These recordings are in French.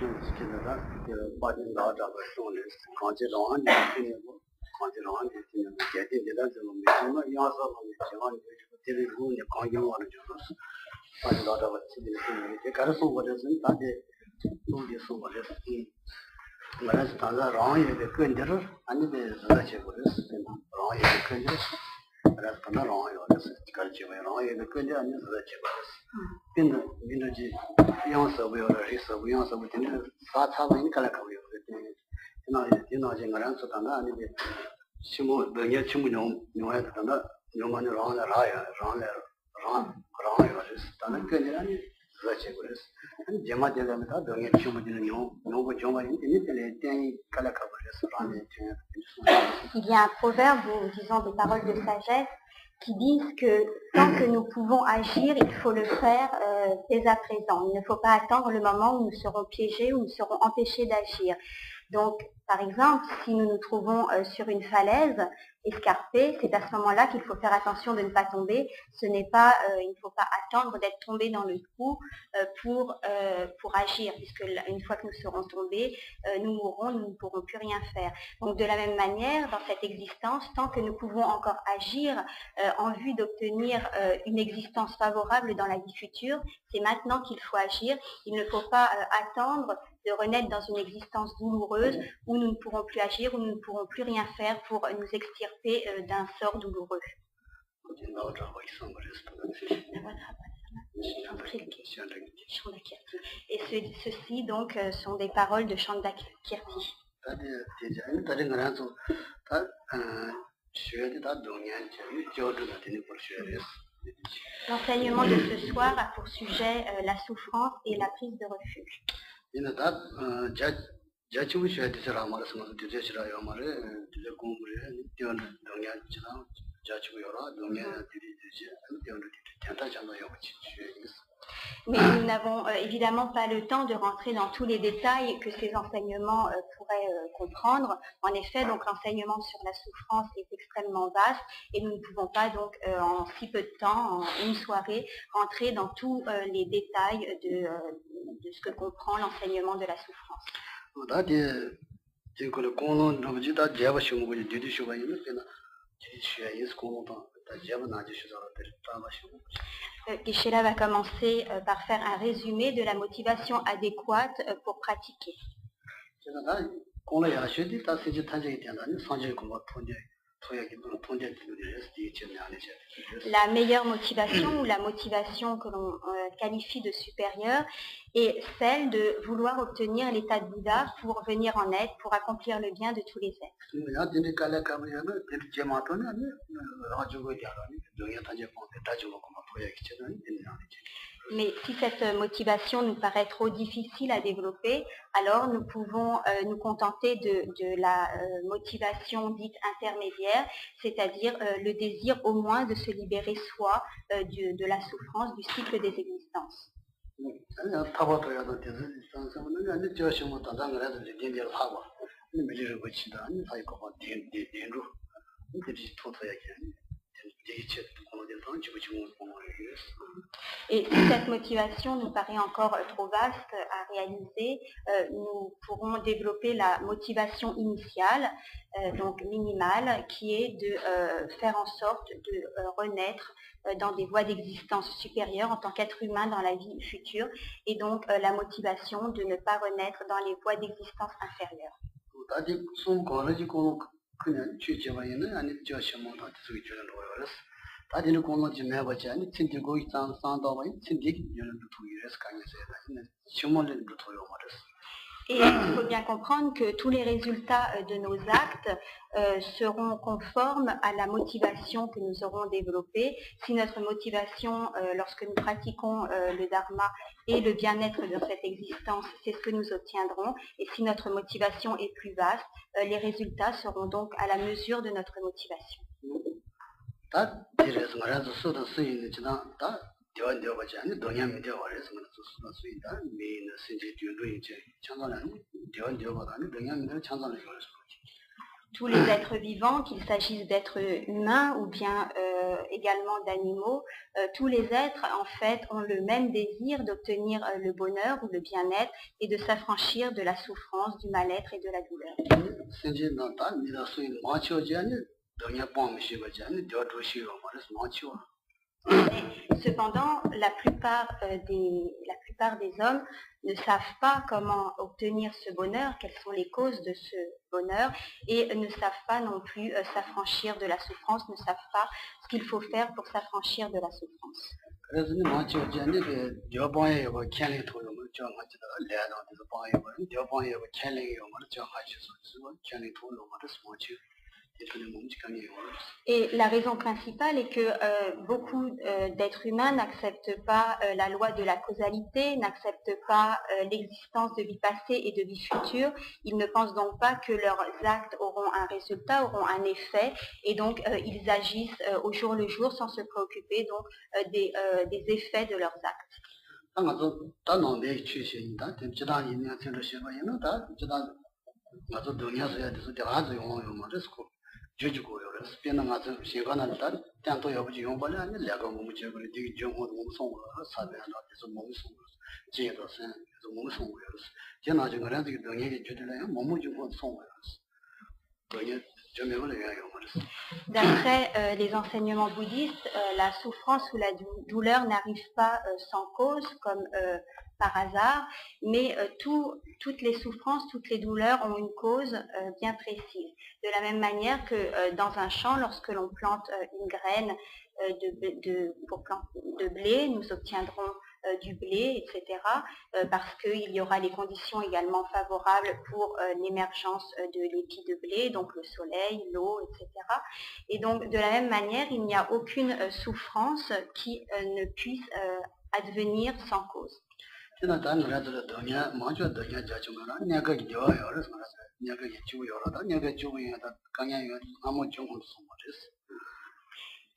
Canada, but in the other stone is considered getting the other also telephone, the conjugal one, but a lot of the Carson was in that so what is whereas the wrong is the conjurer and the such a wrong is the conjurer. Whereas the wrong is the culture, wrong is the conjurer and the such a in the energy, young survey or his survey on something, Sata in Kalakawi. Jingaran Sutana and the Shimu, the Yachimu, you had another human around the Raya, around Tana Kanyan, such a was. And Jama Jalamata, doing a Chumu, no Joma in Italy, Danny Kalakawas around it. Il y a un proverbe disant des paroles de sagesse qui disent que tant que nous pouvons agir, il faut le faire dès à présent. Il ne faut pas attendre le moment où nous serons piégés, où nous serons empêchés d'agir. Donc, par exemple, si nous nous trouvons sur une falaise escarpée, c'est à ce moment-là qu'il faut faire attention de ne pas tomber. Ce n'est pas, il ne faut pas attendre d'être tombé dans le trou pour agir, puisque une fois que nous serons tombés, nous mourrons, nous ne pourrons plus rien faire. Donc, de la même manière, dans cette existence, tant que nous pouvons encore agir en vue d'obtenir une existence favorable dans la vie future, c'est maintenant qu'il faut agir. Il ne faut pas attendre de renaître dans une existence douloureuse où nous ne pourrons plus agir, où nous ne pourrons plus rien faire pour nous extirper d'un sort douloureux. Et ceci donc sont des paroles de Chandakirti. L'enseignement de ce soir a pour sujet la souffrance et la prise de refuge. Mais nous n'avons évidemment pas le temps de rentrer dans tous les détails que ces enseignements pourraient comprendre. En effet, donc l'enseignement sur la souffrance est extrêmement vaste et nous ne pouvons pas donc en si peu de temps, en une soirée, rentrer dans tous les détails de ce que comprend l'enseignement de la souffrance. Geshe-la va commencer par faire un résumé de la motivation adéquate pour pratiquer. La meilleure motivation ou la motivation que l'on qualifie de supérieure est celle de vouloir obtenir l'état de Bouddha pour venir en aide, pour accomplir le bien de tous les êtres. Mais si cette motivation nous paraît trop difficile à développer, alors nous pouvons nous contenter de la motivation dite intermédiaire, c'est-à-dire le désir au moins de se libérer soi de la souffrance du cycle des existences. Et si cette motivation nous paraît encore trop vaste à réaliser, nous pourrons développer la motivation initiale, donc minimale, qui est de faire en sorte de renaître dans des voies d'existence supérieures en tant qu'être humain dans la vie future, et donc la motivation de ne pas renaître dans les voies d'existence inférieures. Et il faut bien comprendre que tous les résultats de nos actes seront conformes à la motivation que nous aurons développée. Si notre motivation, lorsque nous pratiquons le dharma, est le bien-être de cette existence, c'est ce que nous obtiendrons. Et si notre motivation est plus vaste, les résultats seront donc à la mesure de notre motivation. tous les êtres vivants, qu'il s'agisse d'êtres humains ou bien également d'animaux, tous les êtres en fait ont le même désir d'obtenir le bonheur ou le bien-être et de s'affranchir de la souffrance, du mal-être et de la douleur. Mais cependant, la plupart des hommes ne savent pas comment obtenir ce bonheur, quelles sont les causes de ce bonheur, et ne savent pas non plus s'affranchir de la souffrance, ne savent pas ce qu'il faut faire pour s'affranchir de la souffrance. Et la raison principale est que beaucoup d'êtres humains n'acceptent pas la loi de la causalité, n'acceptent pas l'existence de vie passée et de vie future. Ils ne pensent donc pas que leurs actes auront un résultat, auront un effet, et donc ils agissent au jour le jour sans se préoccuper donc des effets de leurs actes. D'après les enseignements bouddhistes, la souffrance ou la douleur n'arrive pas sans cause, comme par hasard, mais toutes les souffrances, toutes les douleurs ont une cause bien précise. De la même manière que dans un champ, lorsque l'on plante une graine de blé, nous obtiendrons du blé, etc., parce qu'il y aura les conditions également favorables pour l'émergence de l'épi de blé, donc le soleil, l'eau, etc. Et donc, de la même manière, il n'y a aucune souffrance qui ne puisse advenir sans cause.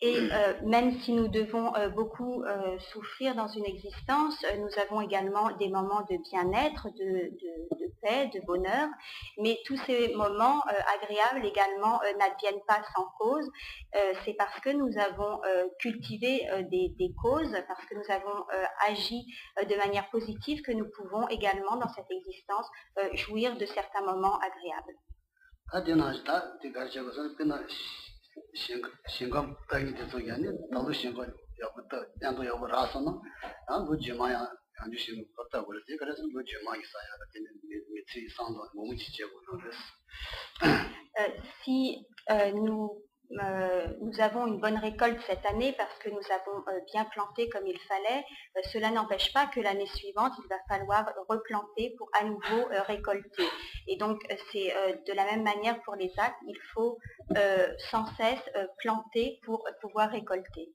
Et même si nous devons beaucoup souffrir dans une existence, nous avons également des moments de bien-être, de paix, de bonheur, mais tous ces moments agréables également n'adviennent pas sans cause. C'est parce que nous avons cultivé des causes, parce que nous avons agi de manière positive que nous pouvons également dans cette existence jouir de certains moments agréables. Si nous avons une bonne récolte cette année parce que nous avons bien planté comme il fallait, cela n'empêche pas que l'année suivante, il va falloir replanter pour à nouveau récolter. Et donc, c'est de la même manière pour les actes, il faut sans cesse planter pour pouvoir récolter.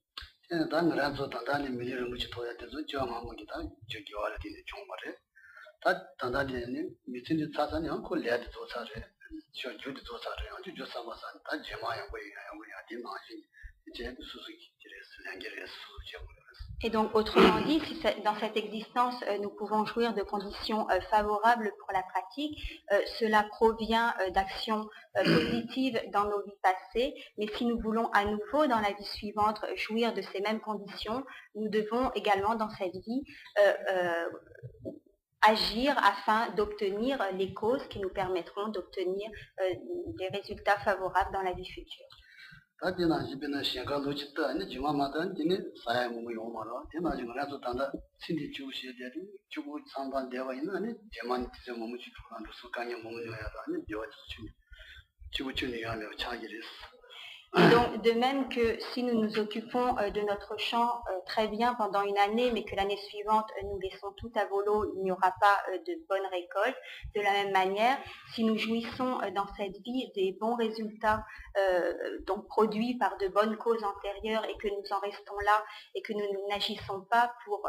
Et donc, autrement dit, si dans cette existence, nous pouvons jouir de conditions favorables pour la pratique, cela provient d'actions positives dans nos vies passées, mais si nous voulons à nouveau, dans la vie suivante, jouir de ces mêmes conditions, nous devons également, dans cette vie, agir afin d'obtenir les causes qui nous permettront d'obtenir des résultats favorables dans la vie future. Et donc, de même que si nous nous occupons de notre champ très bien pendant une année, mais que l'année suivante, nous laissons tout à volo, il n'y aura pas de bonnes récoltes. De la même manière, si nous jouissons dans cette vie des bons résultats donc produits par de bonnes causes antérieures et que nous en restons là et que nous n'agissons pas pour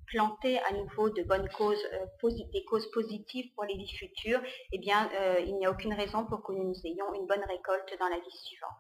planter à nouveau de bonnes causes, des causes positives pour les vies futures, eh bien, il n'y a aucune raison pour que nous ayons une bonne récolte dans la vie suivante.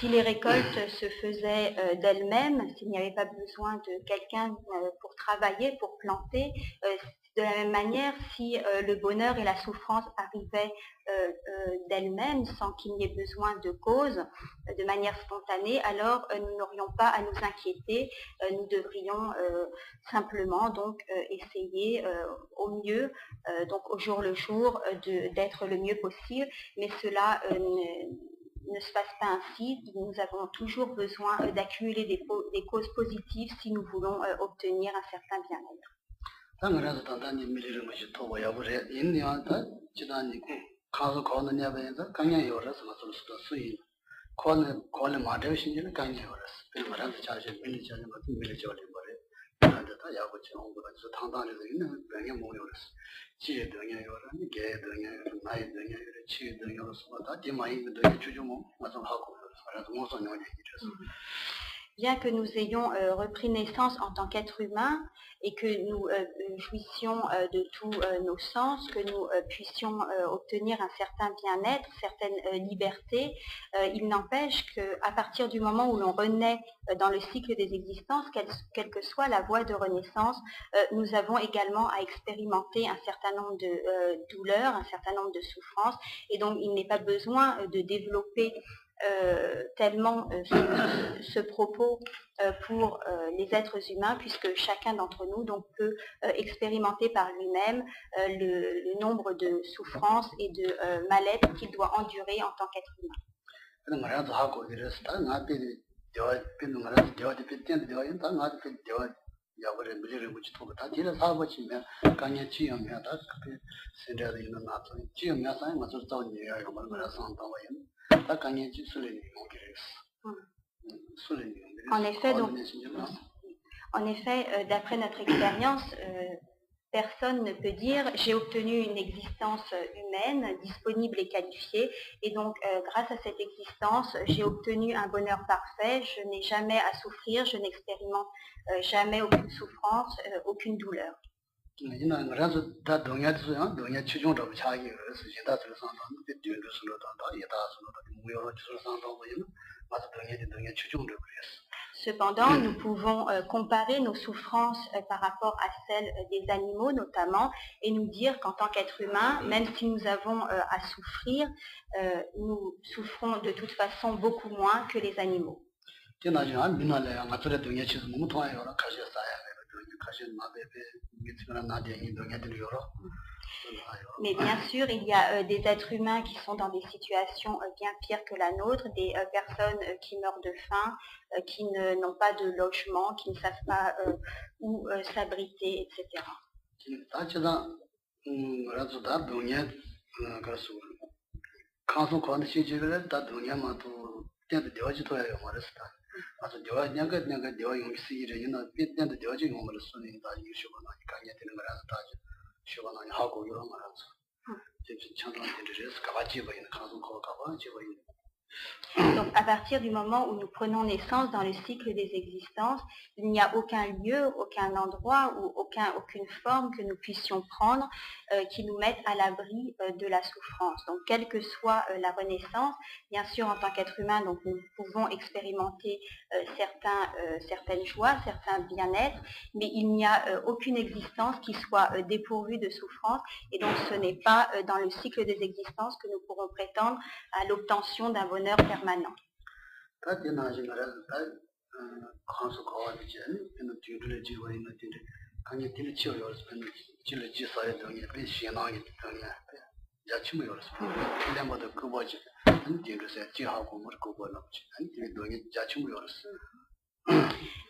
Si les récoltes se faisaient d'elles-mêmes, s'il n'y avait pas besoin de quelqu'un pour travailler, pour planter, de la même manière, si le bonheur et la souffrance arrivaient d'elles-mêmes, sans qu'il n'y ait besoin de cause, de manière spontanée, alors nous n'aurions pas à nous inquiéter. Nous devrions simplement donc essayer au mieux, donc au jour le jour, d'être le mieux possible. Mais cela ne se passe pas ainsi. Nous avons toujours besoin d'accumuler des causes positives si nous voulons obtenir un certain bien-être. Bien que nous ayons repris naissance en tant qu'être humain et que nous jouissions de tous nos sens, que nous puissions obtenir un certain bien-être, certaines libertés, il n'empêche qu'à partir du moment où l'on renaît dans le cycle des existences, quelle que soit la voie de renaissance, nous avons également à expérimenter un certain nombre de douleurs, un certain nombre de souffrances, et donc il n'est pas besoin de développer tellement ce propos pour les êtres humains, puisque chacun d'entre nous donc peut expérimenter par lui-même le nombre de souffrances et de mal-être qu'il doit endurer en tant qu'être humain. En effet, d'après notre expérience, personne ne peut dire j'ai obtenu une existence humaine, disponible et qualifiée, et donc grâce à cette existence, j'ai obtenu un bonheur parfait, je n'ai jamais à souffrir, je n'expérimente jamais aucune souffrance, aucune douleur. Cependant, nous pouvons comparer nos souffrances par rapport à celles des animaux notamment, et nous dire qu'en tant qu'être humain, même si nous avons à souffrir, nous souffrons de toute façon beaucoup moins que les animaux. Mais bien sûr, il y a des êtres humains qui sont dans des situations bien pires que la nôtre, des personnes qui meurent de faim, qui n'ont pas de logement, qui ne savent pas où s'abriter, etc. Donc à partir du moment où nous prenons naissance dans le cycle des existences, il n'y a aucun lieu, aucun endroit ou aucune forme que nous puissions prendre qui nous mette à l'abri de la souffrance. Donc quelle que soit la renaissance, bien sûr en tant qu'être humain, donc, nous pouvons expérimenter certaines joies, certains bien-être, mais il n'y a aucune existence qui soit dépourvue de souffrance, et donc ce n'est pas dans le cycle des existences que nous pourrons prétendre à l'obtention d'un bonheur permanent.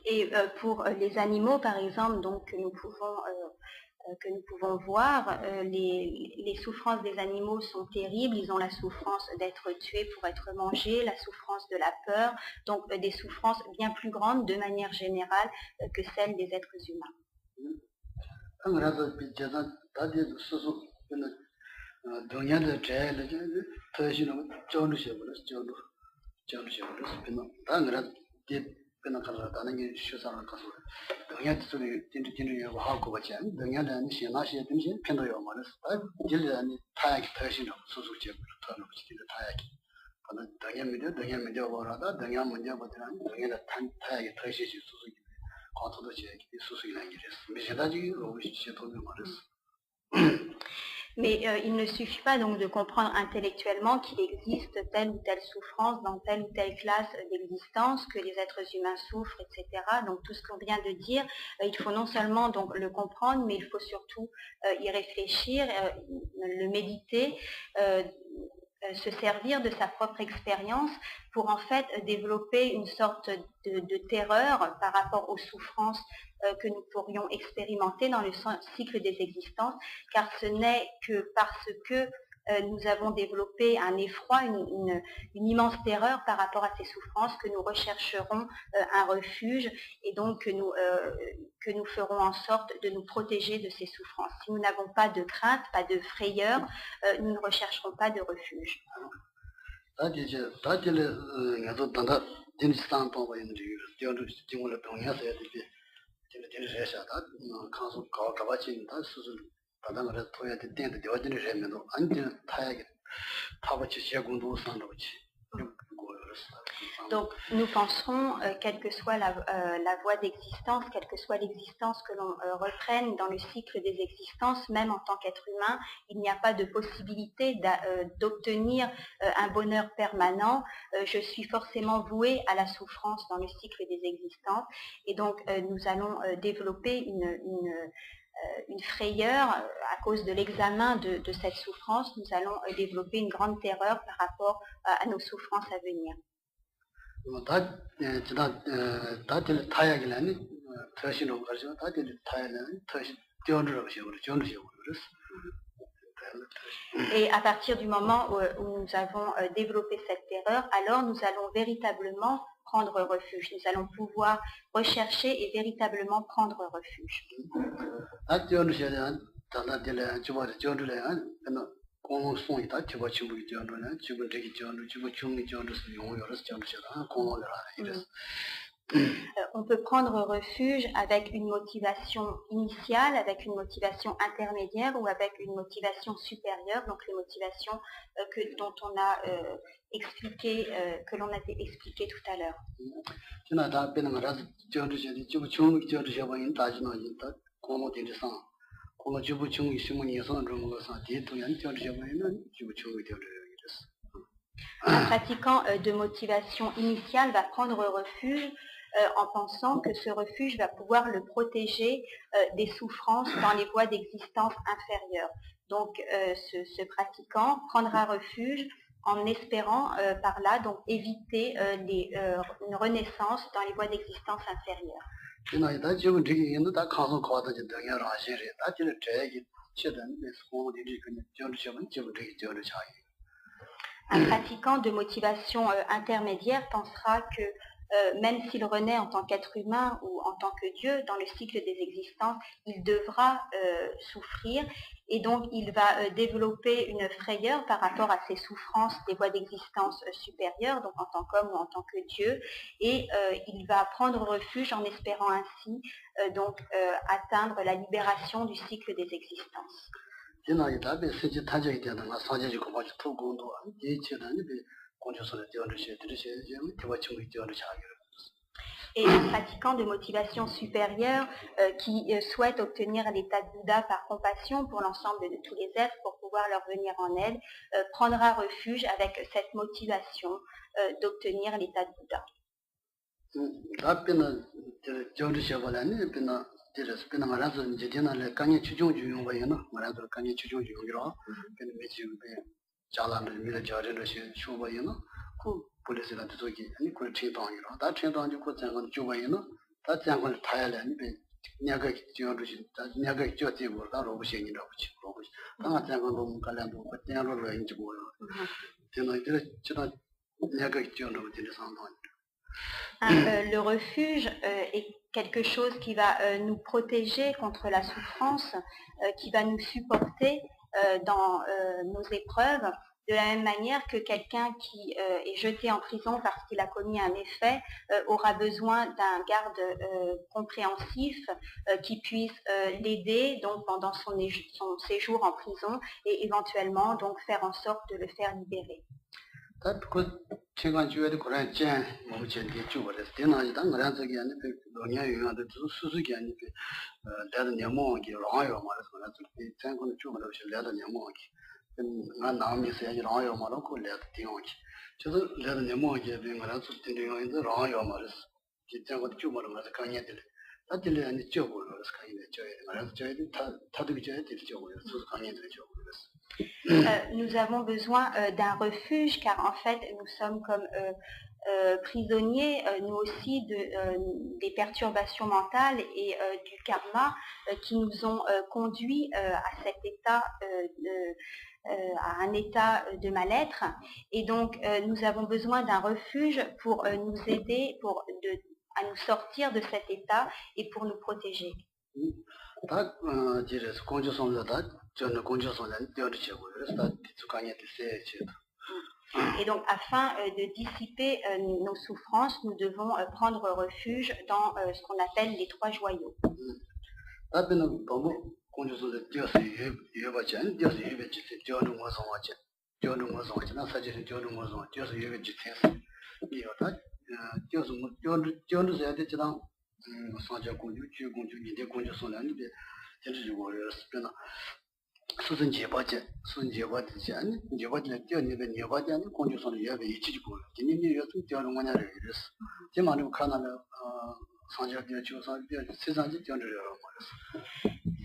Et pour les animaux, par exemple, donc, que nous pouvons voir, les souffrances des animaux sont terribles. Ils ont la souffrance d'être tués pour être mangés, la souffrance de la peur, donc des souffrances bien plus grandes de manière générale que celles des êtres humains. 그는 가라다는 쇼사를 가서 동양 소리 딘딘이 하고 같이 동양은 신나시 딘신 편도요 말았어. 딜이 타야기 터시는 소소제 터는 시키는 타야기. 그는 동양 미디어 보라다 동양 문제 보더란 동양의 타야기 터시지 소소기. 과토도 제 소소기란 일이었어. 미세다지 로비시 도면 말았어. Mais il ne suffit pas donc de comprendre intellectuellement qu'il existe telle ou telle souffrance dans telle ou telle classe d'existence, que les êtres humains souffrent, etc. Donc tout ce qu'on vient de dire, il faut non seulement donc le comprendre, mais il faut surtout y réfléchir, le méditer, se servir de sa propre expérience pour en fait développer une sorte de terreur par rapport aux souffrances que nous pourrions expérimenter dans le cycle des existences, car ce n'est que parce que nous avons développé un effroi, une immense terreur par rapport à ces souffrances que nous rechercherons un refuge et donc que nous ferons en sorte de nous protéger de ces souffrances. Si nous n'avons pas de crainte, pas de frayeur, nous ne rechercherons pas de refuge. Donc nous penserons, quelle que soit la voie d'existence, quelle que soit l'existence que l'on reprenne dans le cycle des existences, même en tant qu'être humain, il n'y a pas de possibilité d'obtenir un bonheur permanent. Je suis forcément vouée à la souffrance dans le cycle des existences et donc nous allons développer une frayeur à cause de l'examen de cette souffrance. Nous allons développer une grande terreur par rapport à nos souffrances à venir. Et à partir du moment où nous avons développé cette terreur, alors nous allons véritablement prendre refuge. Nous allons pouvoir rechercher et véritablement prendre refuge. On peut prendre refuge avec une motivation initiale, avec une motivation intermédiaire ou avec une motivation supérieure, donc les motivations dont on a expliqué, que l'on a expliqué tout à l'heure. Un pratiquant de motivation initiale va prendre refuge en pensant que ce refuge va pouvoir le protéger des souffrances dans les voies d'existence inférieures. Donc ce pratiquant prendra refuge en espérant par là donc éviter une renaissance dans les voies d'existence inférieures. Un pratiquant de motivation intermédiaire pensera que même s'il renaît en tant qu'être humain ou en tant que Dieu dans le cycle des existences, il devra souffrir et donc il va développer une frayeur par rapport à ces souffrances des voies d'existence supérieures, donc en tant qu'homme ou en tant que Dieu, et il va prendre refuge en espérant ainsi donc atteindre la libération du cycle des existences. Et un pratiquant de motivation supérieure qui souhaite obtenir l'état de Bouddha par compassion pour l'ensemble de tous les êtres, pour pouvoir leur venir en aide, prendra refuge avec cette motivation d'obtenir l'état de Bouddha. Le refuge est quelque chose qui va nous protéger contre la souffrance, qui va nous supporter dans nos épreuves, De la même manière que quelqu'un qui est jeté en prison parce qu'il a commis un méfait aura besoin d'un garde compréhensif qui puisse l'aider donc pendant son séjour en prison et éventuellement donc faire en sorte de le faire libérer. Nous avons besoin d'un refuge car en fait nous sommes comme prisonniers, nous aussi, des perturbations mentales et du karma qui nous ont conduits à cet état, à un état de mal-être. Et donc nous avons besoin d'un refuge pour nous aider à nous sortir de cet état et pour nous protéger. Et donc, afin de dissiper nos souffrances, nous devons prendre refuge dans ce qu'on appelle les trois joyaux.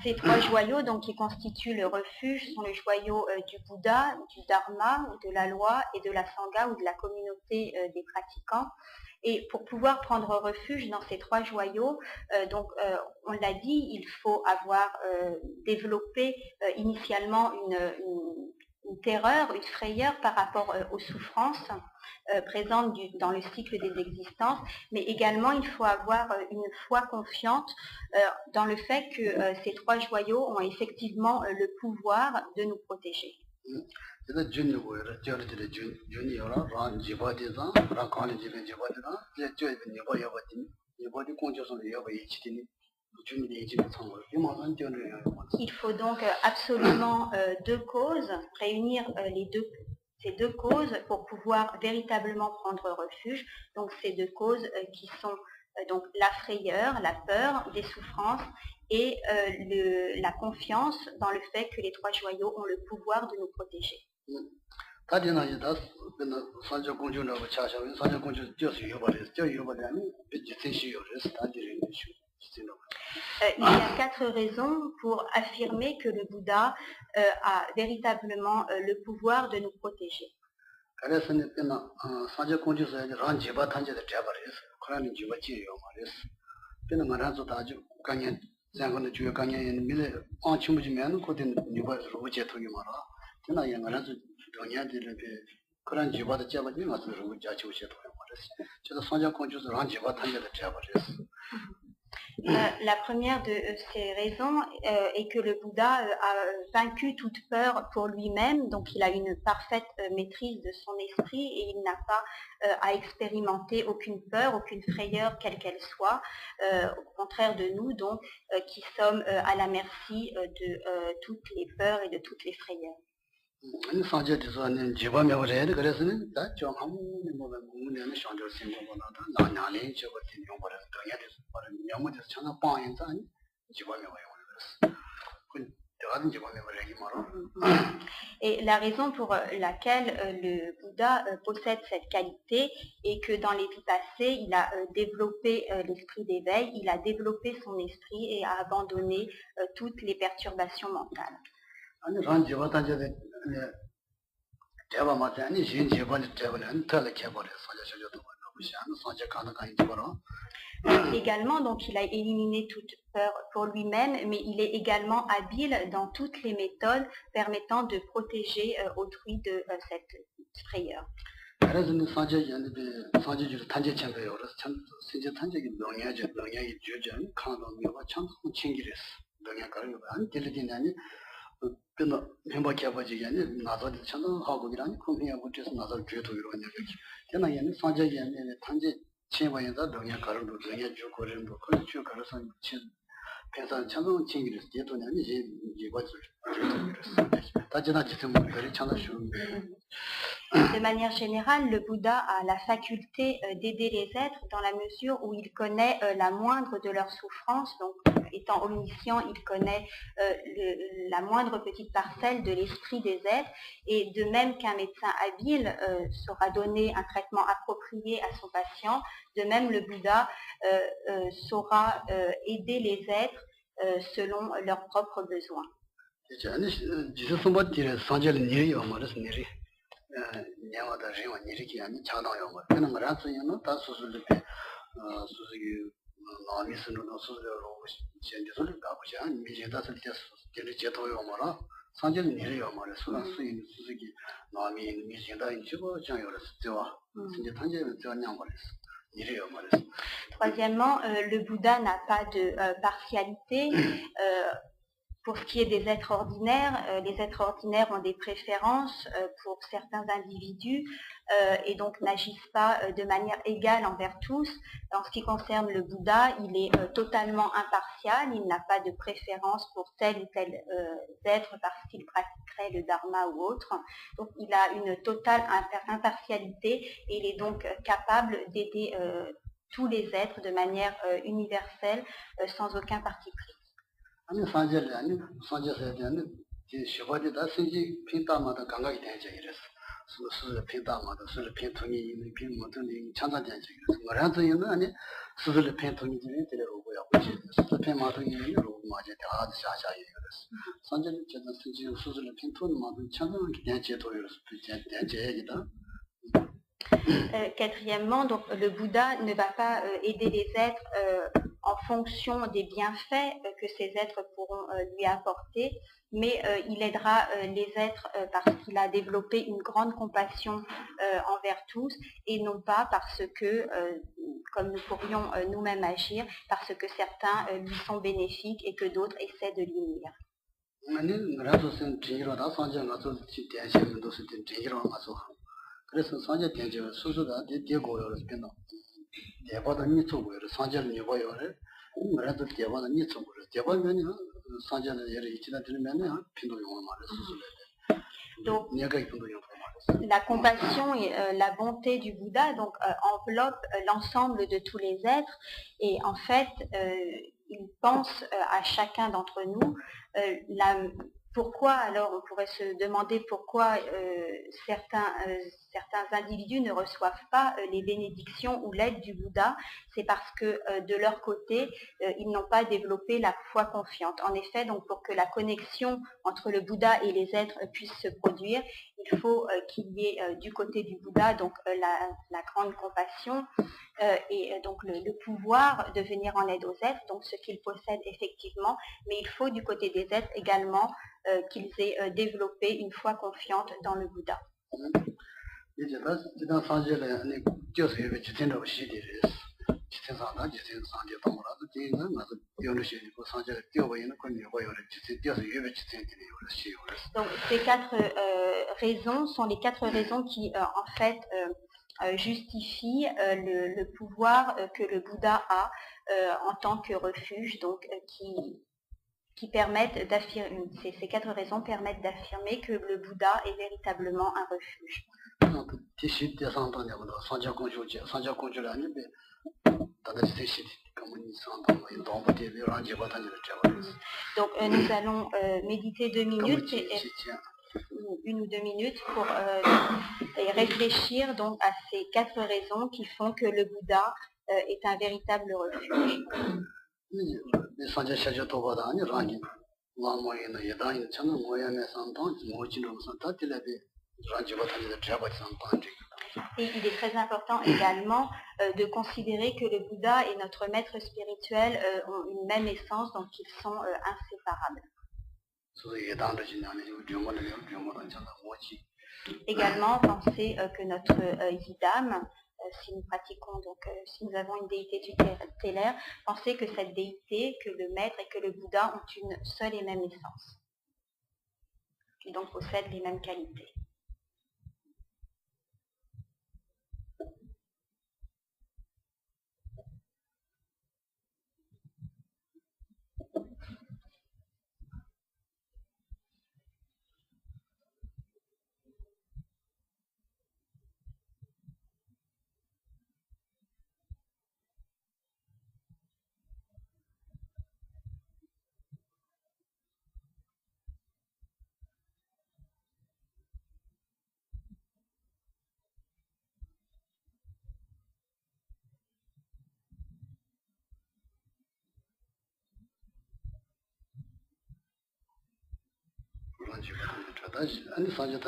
Ces trois joyaux donc, qui constituent le refuge sont le joyau du Bouddha, du Dharma, ou de la loi, et de la Sangha ou de la communauté des pratiquants. Et pour pouvoir prendre refuge dans ces trois joyaux, on l'a dit, il faut avoir développé initialement une terreur, une frayeur par rapport aux souffrances présentes dans le cycle des existences, mais également il faut avoir une foi confiante dans le fait que ces trois joyaux ont effectivement le pouvoir de nous protéger. Il faut donc absolument deux causes, réunir ces deux causes pour pouvoir véritablement prendre refuge. Donc ces deux causes qui sont donc la frayeur, la peur des souffrances et la confiance dans le fait que les trois joyaux ont le pouvoir de nous protéger. Il y a quatre raisons pour affirmer que le Bouddha a véritablement le pouvoir de nous protéger. La première de ces raisons est que le Bouddha a vaincu toute peur pour lui-même, donc il a une parfaite maîtrise de son esprit et il n'a pas à expérimenter aucune peur, aucune frayeur, quelle qu'elle soit, au contraire de nous, donc, qui sommes à la merci de toutes les peurs et de toutes les frayeurs. Et la raison pour laquelle le Bouddha possède cette qualité est que dans les vies passées, il a développé l'esprit d'éveil, il a développé son esprit et a abandonné toutes les perturbations mentales. Également, donc, il a éliminé toute peur pour lui-même, mais il est également habile dans toutes les méthodes permettant de protéger autrui de cette frayeur. 그나 멤버께 아버지가 아니 나도 천도 하고기라니 그냥 못해서 나도 죄도 이러냐 그렇지. 내가 얘는 산적이 아니라 단지 체험에서 동양 가르도 동양 주고름도 그렇죠. 가르서 친 pensa chanzo chingi res je to nyami je wa De manière générale, le Bouddha a la faculté d'aider les êtres dans la mesure où il connaît la moindre de leurs souffrances. Donc, étant omniscient, il connaît la moindre petite parcelle de l'esprit des êtres. Et de même qu'un médecin habile saura donner un traitement approprié à son patient, de même le Bouddha saura aider les êtres selon leurs propres besoins. nyawada rewa niriki yani chadang yawma kena ngara tsuyana ta susulipi susuki nami sunu no susuki rogo shendi suli gabu shaa miji da suli kiri jeto yawma ra sanjali niri yawma ra suna susuki nami miji da yin chigo chan yawra tiwa sinji tanje tiwa nyamma ra niri yawma ra. Troisièmement, le Bouddha n'a pas de partialité. Pour ce qui est des êtres ordinaires, les êtres ordinaires ont des préférences pour certains individus et donc n'agissent pas de manière égale envers tous. En ce qui concerne le Bouddha, il est totalement impartial, il n'a pas de préférence pour tel ou tel être parce qu'il pratiquerait le dharma ou autre. Donc il a une totale impartialité et il est donc capable d'aider tous les êtres de manière universelle sans aucun parti pris. 아니 산제를 아니 산제서야 되는 이 시바디다 신지 핀다마다 감각이 되지 이래서 수수 핀다마다 수수 핀통이 있는 핀 모든 찬자 되지 그래서 뭐라도 있는 아니 수수 핀통이 되는 데로고요 그렇지 수수 핀마도 있는 데로 맞아 다 샤샤이 그래서 산제는 제가 신지 수수 핀통이 모든 찬자는 되지 도요서 되지 얘기다. Quatrièmement, donc, le Bouddha ne va pas aider les êtres en fonction des bienfaits que ces êtres pourront lui apporter, mais il aidera les êtres parce qu'il a développé une grande compassion envers tous et non pas parce que, comme nous pourrions nous-mêmes agir, parce que certains lui sont bénéfiques et que d'autres essaient de lui nuire. 그래서 산재 대제 수수가 대고요를 빈다. 대바다 니초고요를 산재를 니고요를 그래도 대바다 니초고요. 대바면이 산재는 예를 이치다 들면은 빈도 용어 말을 수수래. Donc, 내가 빈도 용어 la compassion et la bonté du Bouddha donc enveloppe l'ensemble de tous les êtres et en fait il pense à chacun d'entre nous. Pourquoi alors on pourrait se demander pourquoi certains individus ne reçoivent pas les bénédictions ou l'aide du Bouddha? C'est parce que de leur côté ils n'ont pas développé la foi confiante. En effet, donc pour que la connexion entre le Bouddha et les êtres puisse se produire, il faut qu'il y ait du côté du Bouddha donc la grande compassion et donc le pouvoir de venir en aide aux êtres, donc ce qu'ils possèdent effectivement, mais il faut du côté des êtres également qu'ils aient développé une foi confiante dans le Bouddha. Donc ces quatre raisons sont les quatre raisons qui en fait justifient le pouvoir que le Bouddha a en tant que refuge, donc qui permettent d'affirmer, ces quatre raisons permettent d'affirmer que le Bouddha est véritablement un refuge. Donc nous allons méditer 2 minutes, une ou 2 minutes pour réfléchir donc à ces quatre raisons qui font que le Bouddha est un véritable refuge. Et il est très important également de considérer que le Bouddha et notre maître spirituel ont une même essence, donc ils sont inséparables. Également, pensez que notre Yidam, si nous pratiquons, donc si nous avons une déité tutélaire, pensez que cette déité, que le maître et que le Bouddha ont une seule et même essence. qui donc possèdent les mêmes qualités. 아니 산재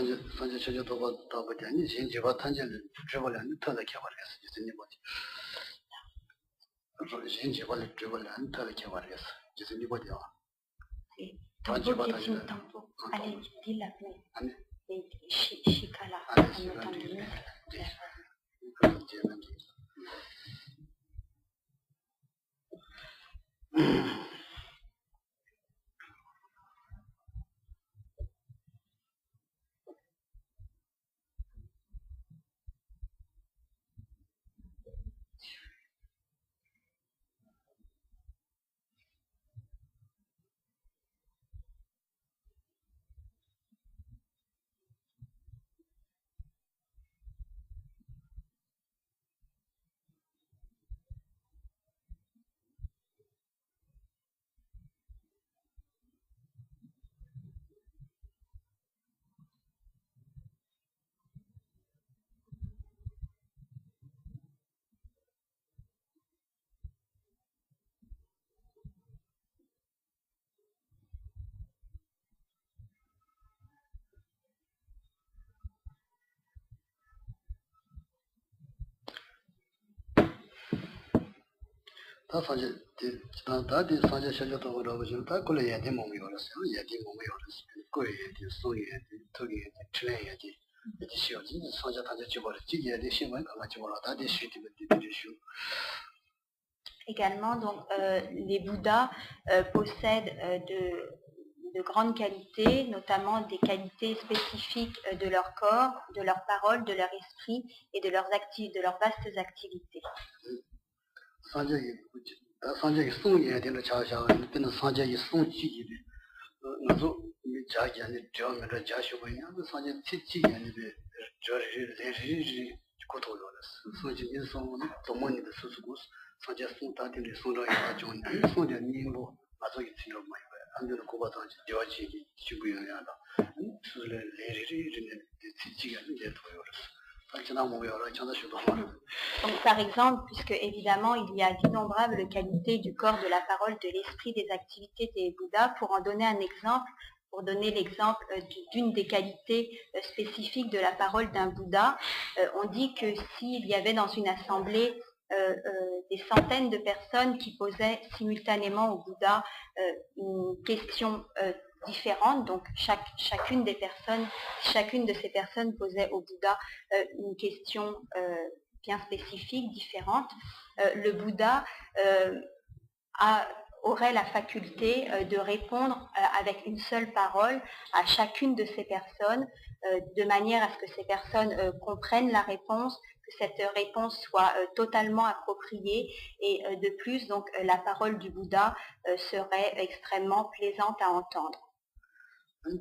체제 도고 도고지 아니 진지와 탄제를 저벌안 터다 개발했어 이제 뭐지 진지와 저벌안 터다 개발했어 이제 뭐지요 Tampo, tampo. Allez, dis-la. Chicala. 다 산재 다디 산재 체제도 그러고 다 꼴에 얘기 몸이 걸었어요. 얘기 몸이 걸었어. 거에 소에 특이 트레이지 이제 시어진 산재 다제 집어를 지게에 신문 가지고 올라 다디 시티를 디디슈. Également, donc, les Bouddhas possèdent de grandes qualités, notamment des qualités spécifiques de leur corps, de leurs paroles, de leur esprit et de leurs vastes activités. 산재의 송이에 되는 자샤가 있는 산재의 송치기를 나도 자기 안에 저면을 자시고 있는 산재 치치기 아니베 저를 레리지 고토요스 소지인 송은 도모니의 수수고 산재 송다들이 송로에 가지고 송재 님보 아주 있지요 뭐 안되는 고바도 저지기 지구여야다 수를 레리지 치치기 아니베 도요스. Donc, par exemple, puisque évidemment il y a d'innombrables qualités du corps, de la parole, de l'esprit, des activités des Bouddhas, pour en donner un exemple, pour donner l'exemple d'une des qualités spécifiques de la parole d'un Bouddha, on dit que s'il y avait dans une assemblée des centaines de personnes qui posaient simultanément au Bouddha une question différentes, donc chacune de ces personnes posait au Bouddha une question bien spécifique, différente. Le Bouddha aurait la faculté de répondre avec une seule parole à chacune de ces personnes, de manière à ce que ces personnes comprennent la réponse, que cette réponse soit totalement appropriée, et de plus, donc, la parole du Bouddha serait extrêmement plaisante à entendre.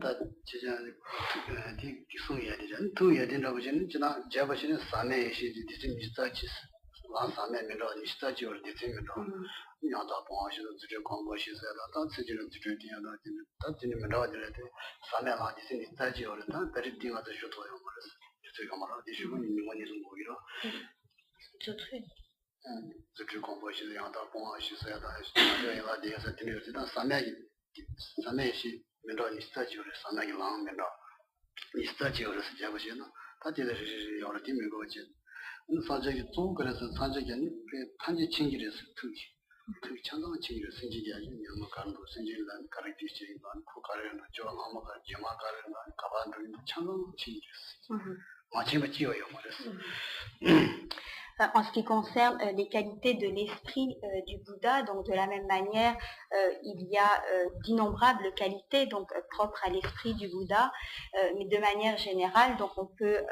다 진짜 디 기송이야 되잖아. 두야 된다고 저는 지나 제바시는 사내시 디진 리서치 와 사내면로 리서치 올 디진면로 야다 보아시는 지저 공부시서라 다 지지는 지저디야다 다 지는면로 되는데 사내라 디진 리서치 올다 베리딩아도 쇼도요 말았어. 제가 말아 디시고 있는 거니 좀 보기로. 좋대. 지저 공부시서 야다 보아시서야다 내가 대해서 들으다 사내시 면도 리스타지오를 상당히 많은 면도 리스타지오를 제거시는 다들 여러 팀이 거지. 산적이 또 그래서 산적이 판지 챙기려서 특히 창강 챙기려 생기게 아니면 뭐 가는 거 생기는 카렉티스틱이 많고 가려는 저 아마가 제마 가려는 가반도 창강 챙기려. 마침에 지어요 말했어. En ce qui concerne les qualités de l'esprit du Bouddha, donc de la même manière, il y a d'innombrables qualités donc propres à l'esprit du Bouddha, mais de manière générale, donc on peut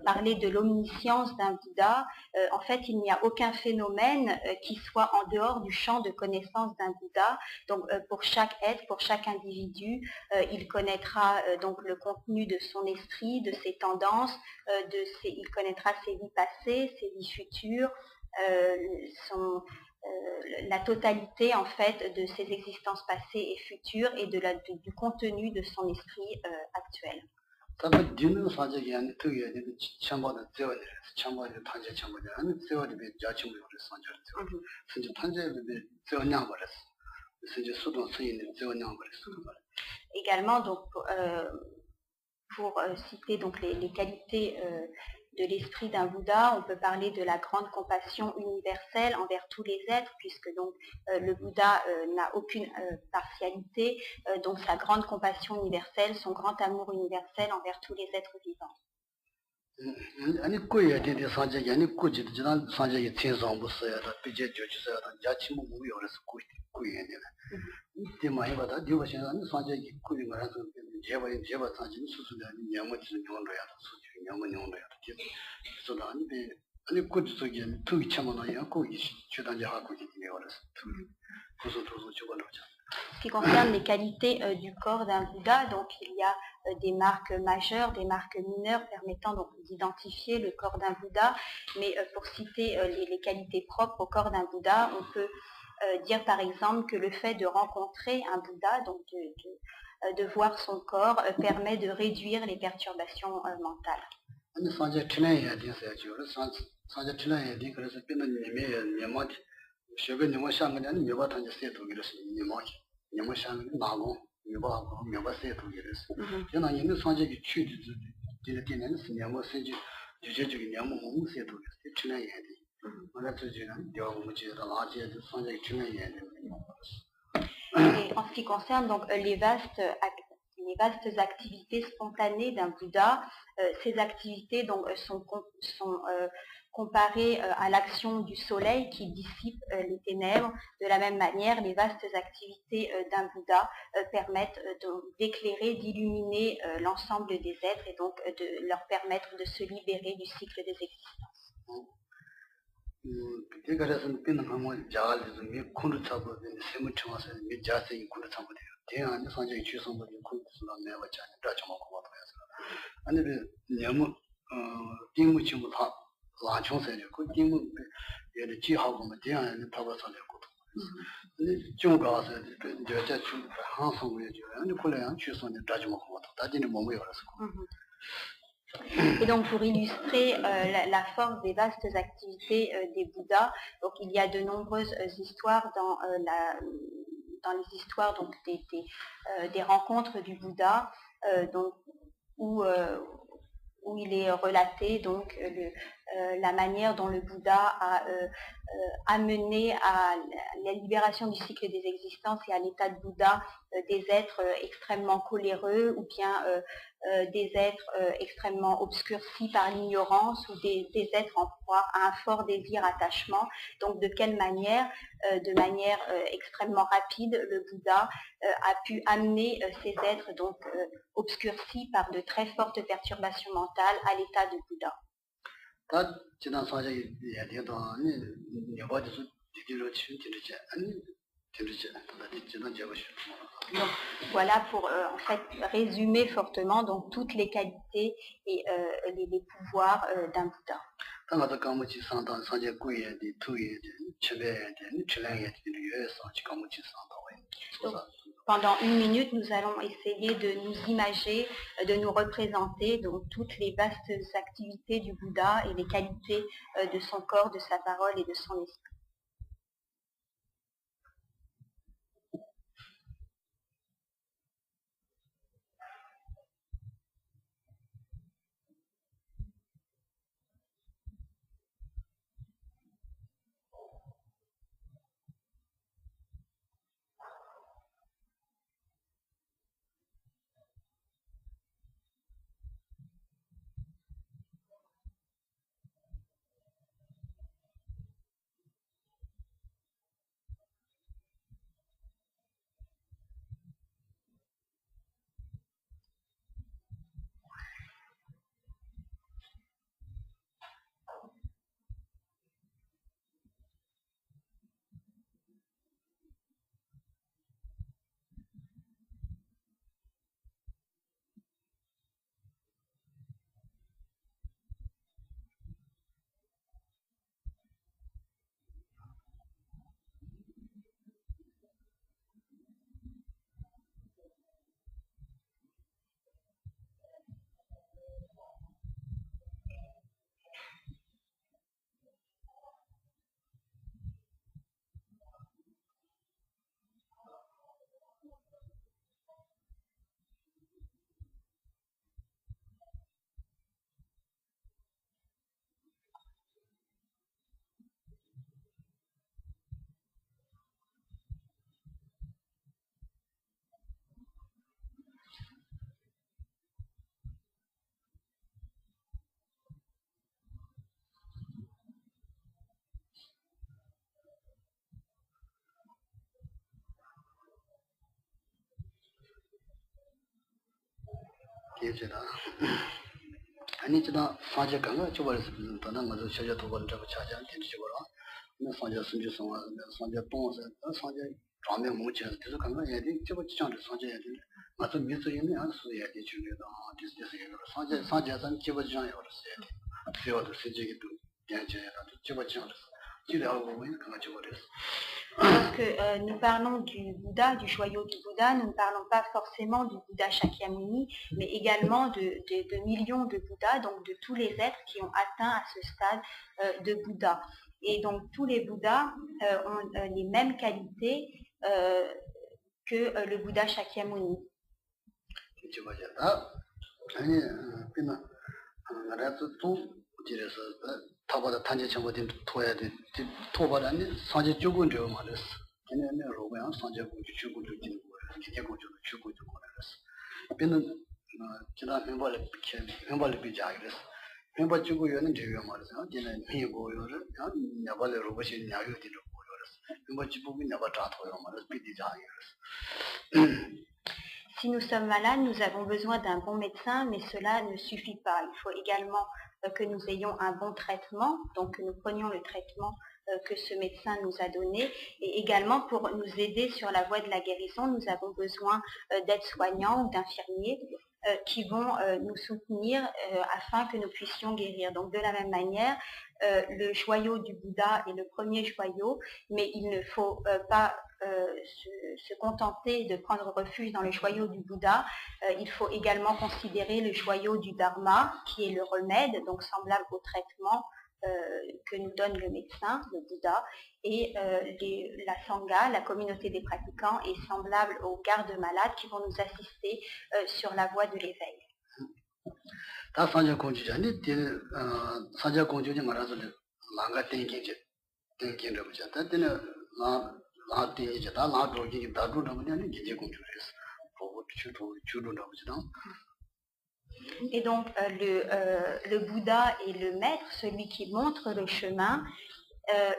parler de l'omniscience d'un Bouddha. En fait, il n'y a aucun phénomène qui soit en dehors du champ de connaissance d'un Bouddha. Donc, pour chaque être, pour chaque individu, il connaîtra donc le contenu de son esprit, de ses tendances, il connaîtra ses vies passées, ses vies futures, la totalité en fait de ses existences passées et futures et du contenu de son esprit actuel. Également, donc, pour citer donc les qualités de l'esprit d'un Bouddha, on peut parler de la grande compassion universelle envers tous les êtres, puisque donc le Bouddha n'a aucune partialité, donc sa grande compassion universelle, son grand amour universel envers tous les êtres vivants. Ce qui concerne les qualités du corps d'un Bouddha, donc il y a des marques majeures, des marques mineures permettant donc d'identifier le corps d'un Bouddha, mais pour citer les qualités propres au corps d'un Bouddha, on peut dire par exemple que le fait de rencontrer un Bouddha, donc de voir son corps, permet de réduire les perturbations mentales. Et en ce qui concerne donc les vastes activités spontanées d'un Bouddha, ces activités donc sont comparées à l'action du soleil qui dissipe les ténèbres. De la même manière, les vastes activités d'un Bouddha permettent d'éclairer, d'illuminer l'ensemble des êtres et donc de leur permettre de se libérer du cycle des existences. Et donc pour illustrer la force des vastes activités des Bouddhas, donc il y a de nombreuses histoires dans les histoires donc des rencontres du Bouddha, donc où il est relaté donc la manière dont le Bouddha a amené à la libération du cycle des existences et à l'état de Bouddha des êtres extrêmement coléreux ou bien des êtres extrêmement obscurcis par l'ignorance ou des êtres en proie à un fort désir attachement. Donc de quelle manière, de manière extrêmement rapide, le Bouddha a pu amener ces êtres donc obscurcis par de très fortes perturbations mentales à l'état de Bouddha. Donc voilà pour en fait résumer fortement donc toutes les qualités et les pouvoirs d'un Bouddha. Donc, pendant une minute, nous allons essayer de nous imager, de nous représenter donc toutes les vastes activités du Bouddha et les qualités de son corps, de sa parole et de son esprit. 예제다. 아니 지나 사제 강가 저버스 도는 맞아 셔져 도벌 잡아 차자 뒤집어라. 나 사제 순주 성화 사제 동서 사제 좌면 무치 그래서 강가 얘기 저거 지장도 사제 얘기 맞아 미소인이 안 수야 돼 주려다. 디스디스 사제선 저거 지장이 어렸어요. 세워도 세제기도 괜찮아요. 저거 지장도 지려고 보면 강가 저버렸어. Lorsque nous parlons du Bouddha, du joyau du Bouddha, nous ne parlons pas forcément du Bouddha Shakyamuni, mais également de millions de Bouddhas, donc de tous les êtres qui ont atteint à ce stade de Bouddha. Et donc tous les Bouddhas ont les mêmes qualités que le Bouddha Shakyamuni. 타보다 단지 정보된 토야 돼. 토바라니 산지 죽은 줄 말했어. 걔네는 로고야 산지 죽은 줄 되는 거야. 기계 고주 죽은 줄 말했어. 걔는 지난 멤버를 비자 그랬어. 멤버 죽고 요는 되게 말했어. 걔는 피고요를 야발에 로봇이 야요 되는 거였어. 멤버 죽고 내가 다 토요 말했어. 비디자 그랬어. Si nous sommes malades, nous avons besoin d'un bon médecin, mais cela ne suffit pas. Il faut également que nous ayons un bon traitement, donc que nous prenions le traitement que ce médecin nous a donné. Et également, pour nous aider sur la voie de la guérison, nous avons besoin d'aides-soignants ou d'infirmiers qui vont nous soutenir afin que nous puissions guérir. Donc de la même manière, le joyau du Bouddha est le premier joyau, mais il ne faut pas se contenter de prendre refuge dans le joyau du Bouddha. Il faut également considérer le joyau du Dharma, qui est le remède, donc semblable au traitement que nous donne le médecin, le Bouddha, et la Sangha, la communauté des pratiquants, est semblable aux gardes-malades qui vont nous assister sur la voie de l'éveil. Et donc le Bouddha est le maître, celui qui montre le chemin.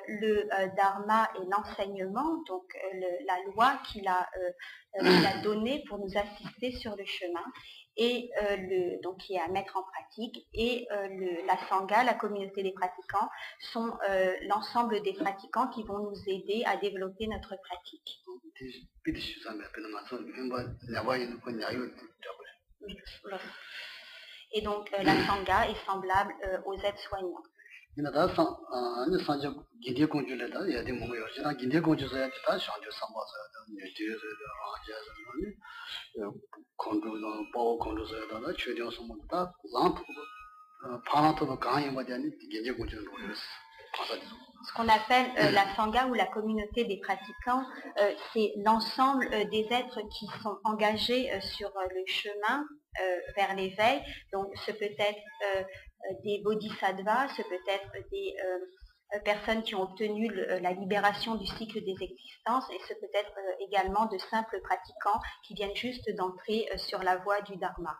Le dharma est l'enseignement, donc la loi qu'il a donnée pour nous assister sur le chemin, et donc qui est à mettre en pratique, et la sangha, la communauté des pratiquants, sont l'ensemble des pratiquants qui vont nous aider à développer notre pratique. Et donc la sangha est semblable aux aides-soignants. Ce qu'on appelle la sangha ou la communauté des pratiquants, c'est l'ensemble des êtres qui sont engagés sur le chemin vers l'éveil. Donc ce peut être des bodhisattvas, ce peut être des personnes qui ont obtenu la libération du cycle des existences, et ce peut être également de simples pratiquants qui viennent juste d'entrer sur la voie du dharma.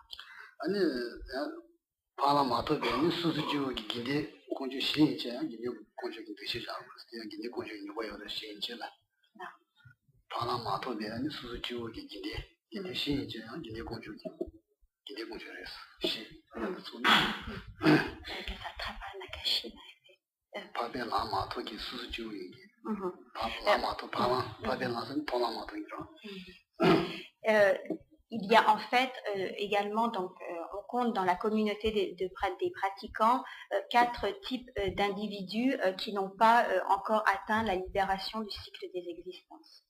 Il y a en fait également, donc, on compte dans la communauté des pratiquants 4 types d'individus qui n'ont pas encore atteint la libération du cycle des existences.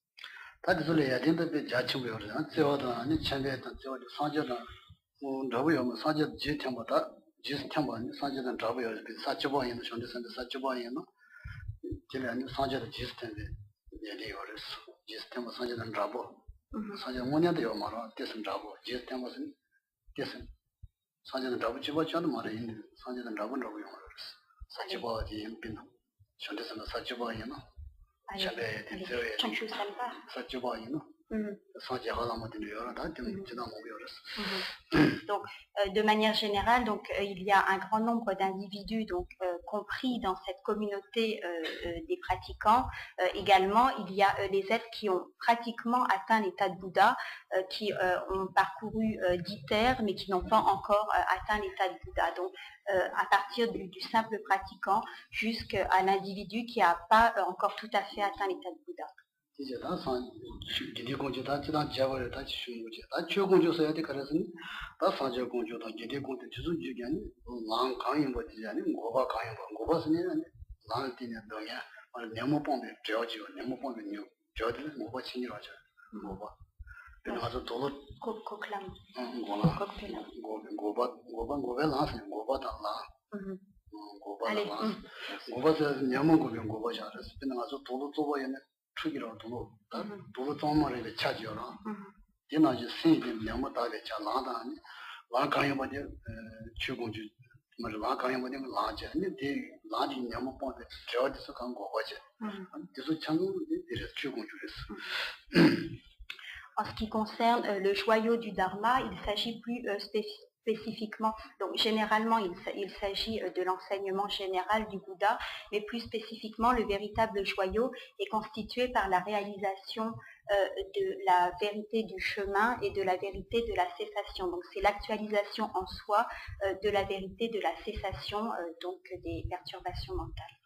Donc, de manière générale, il y a un grand nombre d'individus compris dans cette communauté des pratiquants. Également, il y a les êtres qui ont pratiquement atteint l'état de Bouddha, qui ont parcouru 10 terres, mais qui n'ont pas encore atteint l'état de Bouddha. Donc, à partir du simple pratiquant jusqu'à l'individu qui n'a pas encore tout à fait atteint l'état de Bouddha. En ce qui concerne le joyau du Dharma, il s'agit plus spécifiquement, donc généralement il s'agit de l'enseignement général du Bouddha, mais plus spécifiquement le véritable joyau est constitué par la réalisation de la vérité du chemin et de la vérité de la cessation. Donc c'est l'actualisation en soi de la vérité de la cessation donc des perturbations mentales.